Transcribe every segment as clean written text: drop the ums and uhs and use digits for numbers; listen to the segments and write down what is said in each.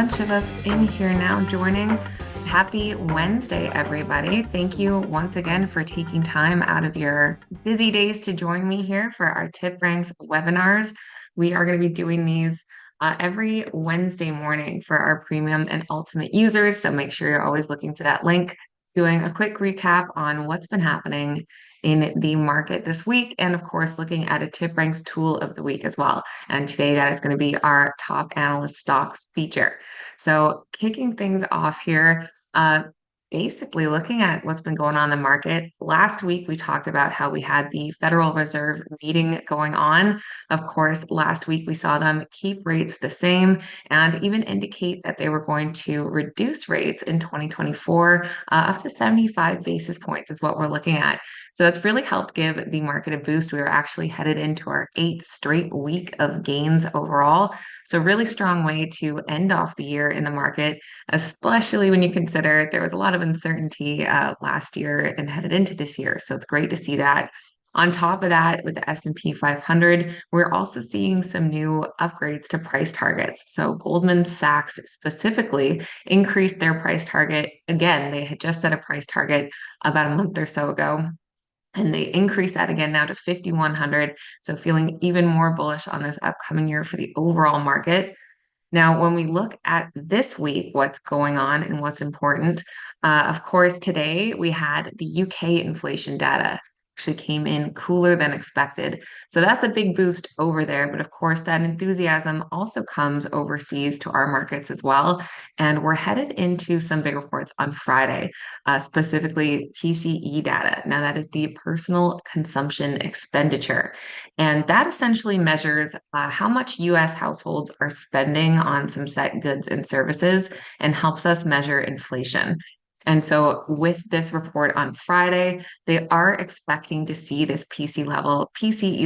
bunch of us in here now joining. Happy Wednesday, everybody. Thank you once again for taking time out of your busy days to join me here for our TipRanks webinars. We are going to be doing these every Wednesday morning for our premium and ultimate users. So make sure you're always looking for that link, doing a quick recap on what's been happening in the market this week, and of course, looking at a TipRanks tool of the week as well. And today that is going to be our top analyst stocks feature. So kicking things off here, basically looking at what's been going on in the market. Last week, we talked about how we had the Federal Reserve meeting going on. Of course, last week we saw them keep rates the same and even indicate that they were going to reduce rates in 2024 up to 75 basis points is what we're looking at. So that's really helped give the market a boost. We were actually headed into our 8th straight week of gains overall. So really strong way to end off the year in the market, especially when you consider there was a lot of uncertainty last year and headed into this year. So it's great to see that. On top of that, with the S&P 500, we're also seeing some new upgrades to price targets. So Goldman Sachs specifically increased their price target. Again, they had just set a price target about a month or so ago, and they increased that again now to 5,100. So feeling even more bullish on this upcoming year for the overall market. Now, when we look at this week, what's going on and what's important, of course, today we had the UK inflation data actually came in cooler than expected. So that's a big boost over there. But of course, that enthusiasm also comes overseas to our markets as well. And we're headed into some big reports on Friday, specifically PCE data. Now, that is the personal consumption expenditure. And that essentially measures how much US households are spending on some set goods and services and helps us measure inflation. And so with this report on Friday, they are expecting to see this PCE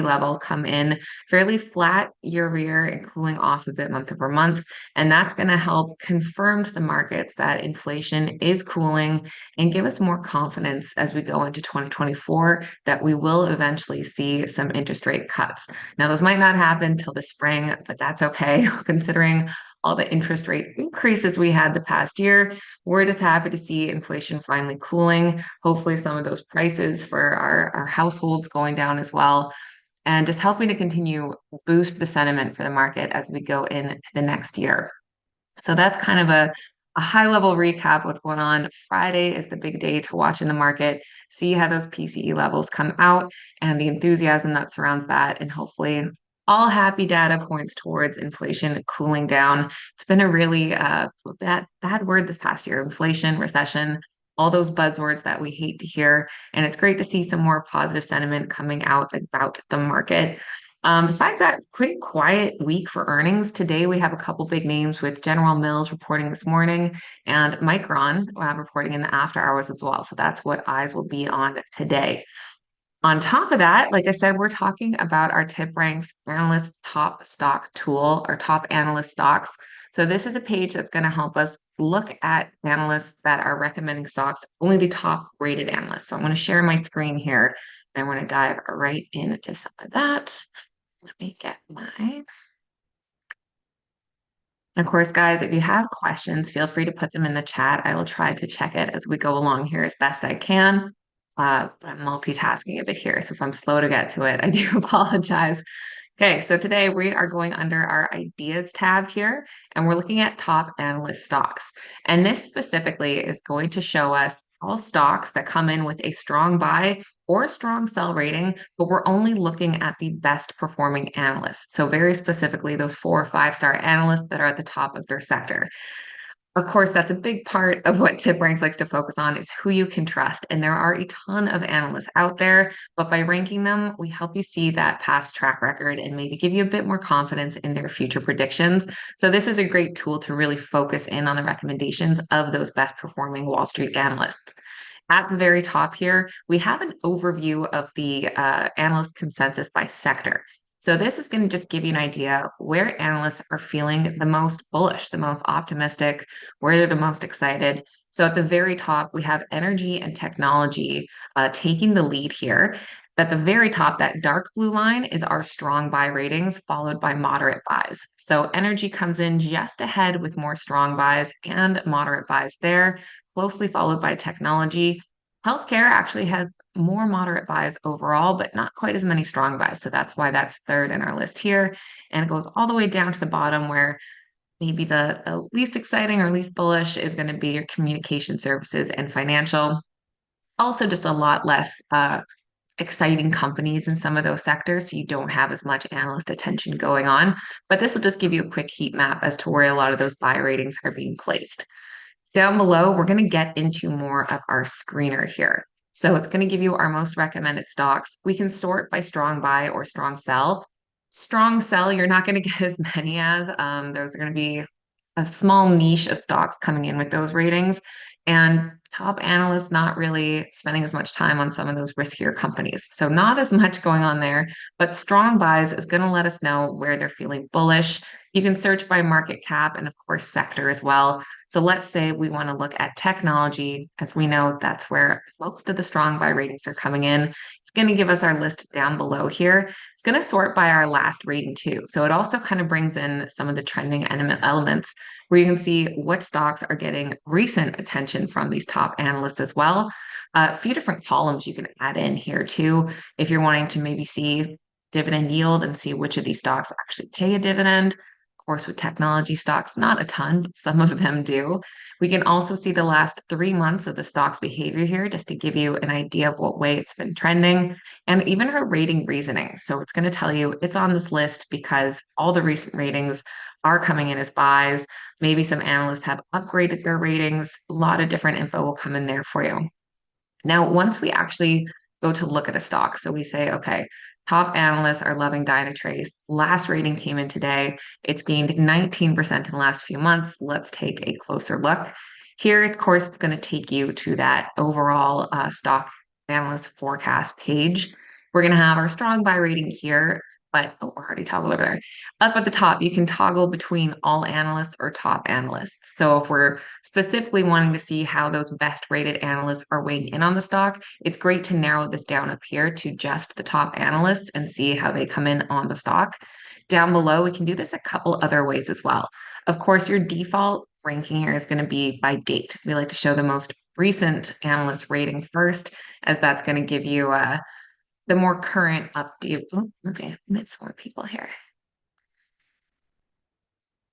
level come in fairly flat year over year and cooling off a bit month over month. And that's going to help confirm to the markets that inflation is cooling and give us more confidence as we go into 2024 that we will eventually see some interest rate cuts. Now, those might not happen till the spring, but that's okay considering all the interest rate increases we had the past year. We're just happy to see inflation finally cooling. Hopefully, some of those prices for our households going down as well, and just helping to continue boost the sentiment for the market as we go in the next year. So that's kind of a high level recap of what's going on. Friday is the big day to watch in the market, see how those PCE levels come out and the enthusiasm that surrounds that, and hopefully all happy data points towards inflation cooling down. It's been a really bad word this past year: inflation, recession, all those buzzwords that we hate to hear. And it's great to see some more positive sentiment coming out about the market. Besides that, pretty quiet week for earnings. Today, we have a couple big names with General Mills reporting this morning and Micron reporting in the after hours as well. So that's what eyes will be on today. On top of that, like I said, we're talking about our TipRanks Analyst Top Stock tool, our top analyst stocks. So this is a page that's going to help us look at analysts that are recommending stocks, only the top rated analysts. So I'm going to share my screen here and I'm going to dive right into some of that. Let me get my... And of course, guys, if you have questions, feel free to put them in the chat. I will try to check it as we go along here as best I can. But I'm multitasking a bit here, so if I'm slow to get to it, I do apologize. Okay, so today we are going under our ideas tab here, and we're looking at top analyst stocks. And this specifically is going to show us all stocks that come in with a strong buy or a strong sell rating, but we're only looking at the best performing analysts. So very specifically, those 4 or 5-star analysts that are at the top of their sector. Of course, that's a big part of what TipRanks likes to focus on is who you can trust. And there are a ton of analysts out there, but by ranking them, we help you see that past track record and maybe give you a bit more confidence in their future predictions. So this is a great tool to really focus in on the recommendations of those best performing Wall Street analysts. At the very top here, we have an overview of the analyst consensus by sector. So this is going to just give you an idea where analysts are feeling the most bullish, the most optimistic, where they're the most excited. So at the very top, we have energy and technology taking the lead here. At the very top, that dark blue line is our strong buy ratings, followed by moderate buys. So energy comes in just ahead with more strong buys and moderate buys there, closely followed by technology. Healthcare actually has more moderate buys overall, but not quite as many strong buys. So that's why that's third in our list here. And it goes all the way down to the bottom where maybe the least exciting or least bullish is going to be your communication services and financial. Also, just a lot less exciting companies in some of those sectors, so you don't have as much analyst attention going on. But this will just give you a quick heat map as to where a lot of those buy ratings are being placed. Down below, we're going to get into more of our screener here. So it's going to give you our most recommended stocks. We can sort by strong buy or strong sell. Strong sell, you're not going to get as many as. Those are going to be a small niche of stocks coming in with those ratings. And top analysts not really spending as much time on some of those riskier companies. So not as much going on there, but strong buys is going to let us know where they're feeling bullish. You can search by market cap and of course sector as well. So let's say we want to look at technology. As we know, that's where most of the strong buy ratings are coming in. It's going to give us our list down below here. It's going to sort by our last rating too. So it also kind of brings in some of the trending elements where you can see what stocks are getting recent attention from these top analysts as well. A few different columns you can add in here too, if you're wanting to maybe see dividend yield and see which of these stocks actually pay a dividend. Of course, with technology stocks, not a ton, but some of them do. We can also see the last 3 months of the stock's behavior here, just to give you an idea of what way it's been trending, and even her rating reasoning. So it's going to tell you it's on this list because all the recent ratings are coming in as buys. Maybe some analysts have upgraded their ratings. A lot of different info will come in there for you. Now, once we actually go to look at a stock, so we say, okay, top analysts are loving Dynatrace. Last rating came in today. It's gained 19% in the last few months. Let's take a closer look. Here, of course, it's going to take you to that overall stock analyst forecast page. We're going to have our strong buy rating here, but we're already toggled over there. Up at the top, you can toggle between all analysts or top analysts. So if we're specifically wanting to see how those best rated analysts are weighing in on the stock, it's great to narrow this down up here to just the top analysts and see how they come in on the stock. Down below, we can do this a couple other ways as well. Of course, your default ranking here is going to be by date. We like to show the most recent analyst rating first, as that's going to give you the more current update. Oh, okay, let's more people here.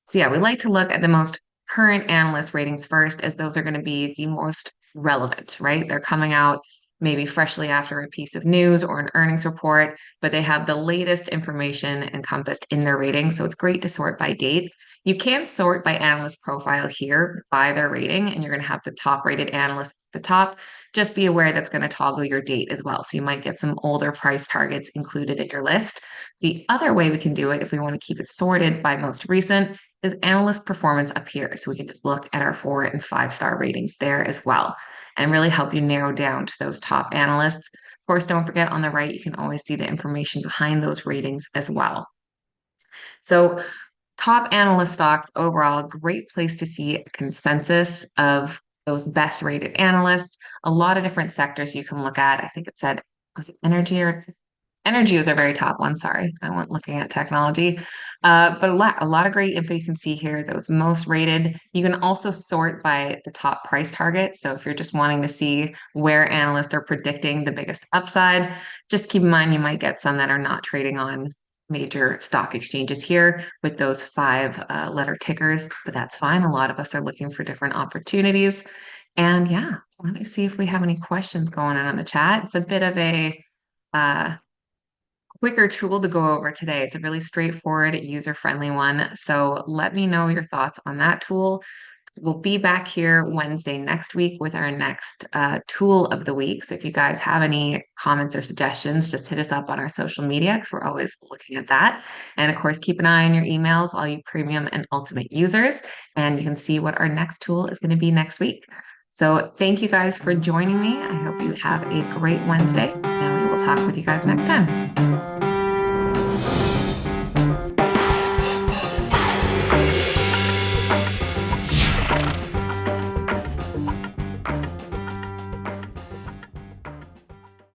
So yeah, we like to look at the most current analyst ratings first, as those are going to be the most relevant, right? They're coming out maybe freshly after a piece of news or an earnings report, but they have the latest information encompassed in their rating. So it's great to sort by date. You can sort by analyst profile here by their rating, and you're going to have the top rated analyst at the top. Just be aware that's going to toggle your date as well. So you might get some older price targets included in your list. The other way we can do it, if we want to keep it sorted by most recent, is analyst performance up here. So we can just look at our 4 and 5 star ratings there as well and really help you narrow down to those top analysts. Of course, don't forget on the right, you can always see the information behind those ratings as well. So top analyst stocks overall, great place to see a consensus of those best rated analysts. A lot of different sectors you can look at. I think it said, was it energy or energy was our very top one. Sorry, I went looking at technology. But a lot of great info you can see here. Those most rated. You can also sort by the top price target. So if you're just wanting to see where analysts are predicting the biggest upside, just keep in mind you might get some that are not trading on major stock exchanges here with those 5 letter tickers, but that's fine. A lot of us are looking for different opportunities. And yeah, let me see if we have any questions going on the chat. It's a bit of a uh, quicker tool to go over today. It's a really straightforward, user-friendly one. So let me know your thoughts on that tool. We'll be back here Wednesday next week with our next tool of the week. So if you guys have any comments or suggestions, just hit us up on our social media because we're always looking at that. And of course, keep an eye on your emails, all you premium and ultimate users, and you can see what our next tool is going to be next week. So thank you guys for joining me. I hope you have a great Wednesday, and we will talk with you guys next time.